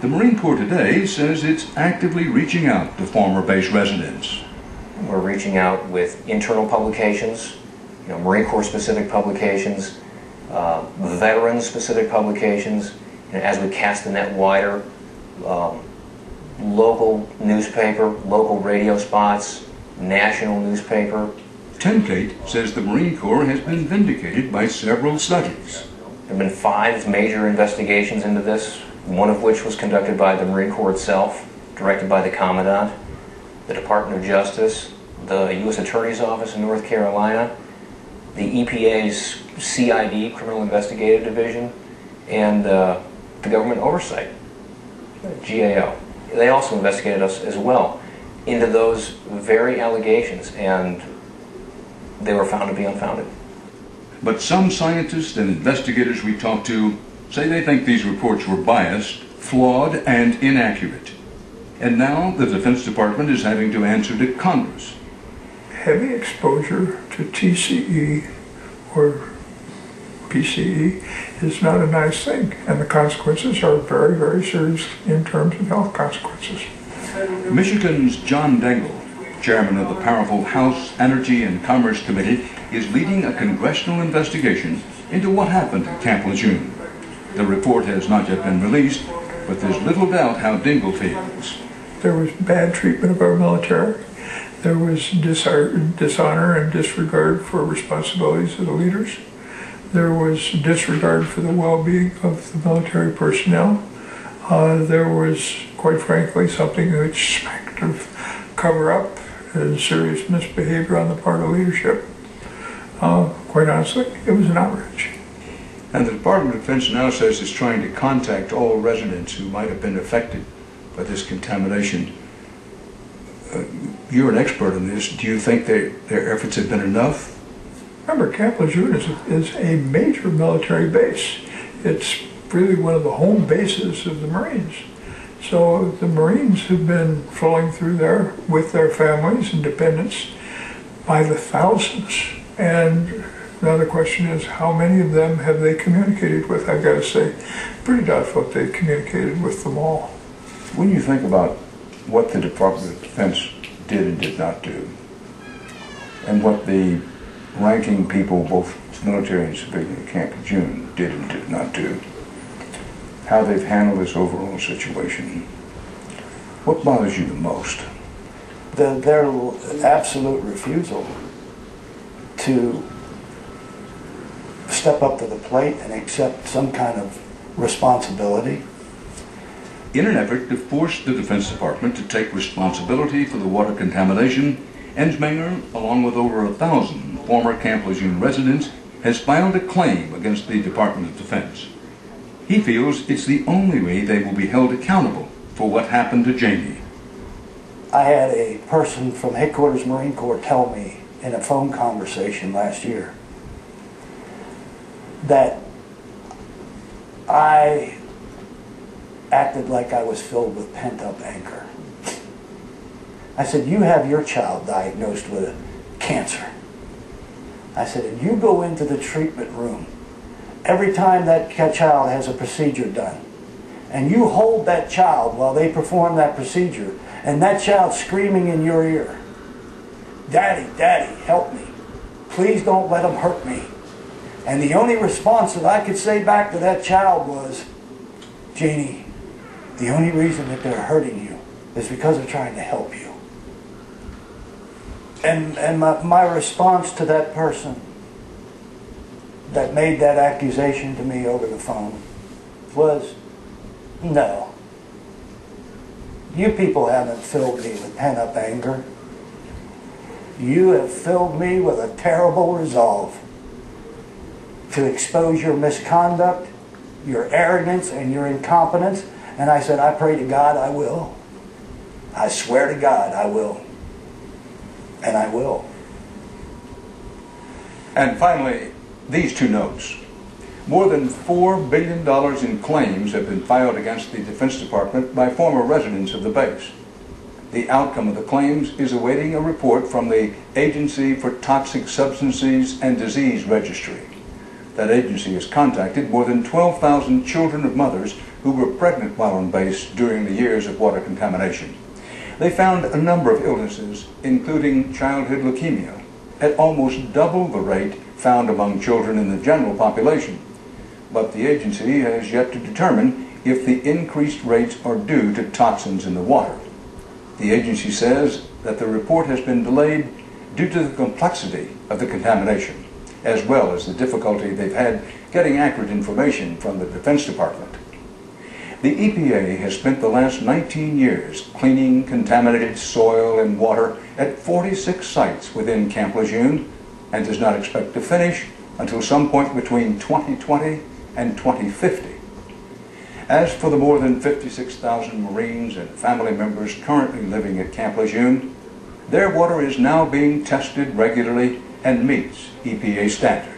The Marine Corps today says it's actively reaching out to former base residents. We're reaching out with internal publications, Marine Corps specific publications, veteran specific publications, and as we cast the net wider, local newspaper, local radio spots, national newspaper. Tenkate says the Marine Corps has been vindicated by several studies. There have been 5 major investigations into this, one of which was conducted by the Marine Corps itself, directed by the Commandant, the Department of Justice, the U.S. Attorney's Office in North Carolina, the EPA's CID, Criminal Investigative Division, and the Government Oversight, GAO. They also investigated us as well into those very allegations, and they were found to be unfounded. But some scientists and investigators we talked to say they think these reports were biased, flawed, and inaccurate. And now the Defense Department is having to answer to Congress. Heavy exposure to TCE or PCE is not a nice thing, and the consequences are very, very serious in terms of health consequences. Michigan's John Dingell, chairman of the powerful House Energy and Commerce Committee, is leading a congressional investigation into what happened at Camp Lejeune. The report has not yet been released, but there's little doubt how Dingell feels. There was bad treatment of our military. There was dishonor and disregard for responsibilities of the leaders. There was disregard for the well-being of the military personnel. There was, quite frankly, something which smacked of cover-up and serious misbehavior on the part of leadership. Quite honestly, it was an outrage. And the Department of Defense now says it's trying to contact all residents who might have been affected by this contamination. You're an expert in this. Do you think their efforts have been enough? Remember, Camp Lejeune is a major military base. It's really one of the home bases of the Marines. So the Marines have been flowing through there with their families and dependents by the thousands. And now the question is, how many of them have they communicated with? I've got to say, pretty doubtful if they've communicated with them all. When you think about what the Department of Defense did and did not do, and what the ranking people, both military and civilian at Camp Lejeune, did and did not do, how they've handled this overall situation, what bothers you the most? Their absolute refusal to step up to the plate and accept some kind of responsibility. In an effort to force the Defense Department to take responsibility for the water contamination, Ensminger, along with over 1,000 former Camp Lejeune residents, has filed a claim against the Department of Defense. He feels it's the only way they will be held accountable for what happened to Jamie. I had a person from Headquarters Marine Corps tell me in a phone conversation last year that I acted like I was filled with pent-up anger. I said, you have your child diagnosed with cancer. I said, and you go into the treatment room every time that child has a procedure done, and you hold that child while they perform that procedure, and that child screaming in your ear, Daddy, Daddy, help me. Please don't let them hurt me. And the only response that I could say back to that child was, Jeannie, the only reason that they're hurting you is because they're trying to help you. And my response to that person that made that accusation to me over the phone was, no. You people haven't filled me with pent-up anger. You have filled me with a terrible resolve to expose your misconduct, your arrogance, and your incompetence. And I said, I pray to God I will. I swear to God I will. And I will. And finally, these two notes. More than $4 billion in claims have been filed against the Defense Department by former residents of the base. The outcome of the claims is awaiting a report from the Agency for Toxic Substances and Disease Registry. That agency has contacted more than 12,000 children of mothers who were pregnant while on base during the years of water contamination. They found a number of illnesses, including childhood leukemia, at almost double the rate found among children in the general population. But the agency has yet to determine if the increased rates are due to toxins in the water. The agency says that the report has been delayed due to the complexity of the contamination, as well as the difficulty they've had getting accurate information from the Defense Department. The EPA has spent the last 19 years cleaning contaminated soil and water at 46 sites within Camp Lejeune and does not expect to finish until some point between 2020 and 2050. As for the more than 56,000 Marines and family members currently living at Camp Lejeune, their water is now being tested regularly and meets EPA standards.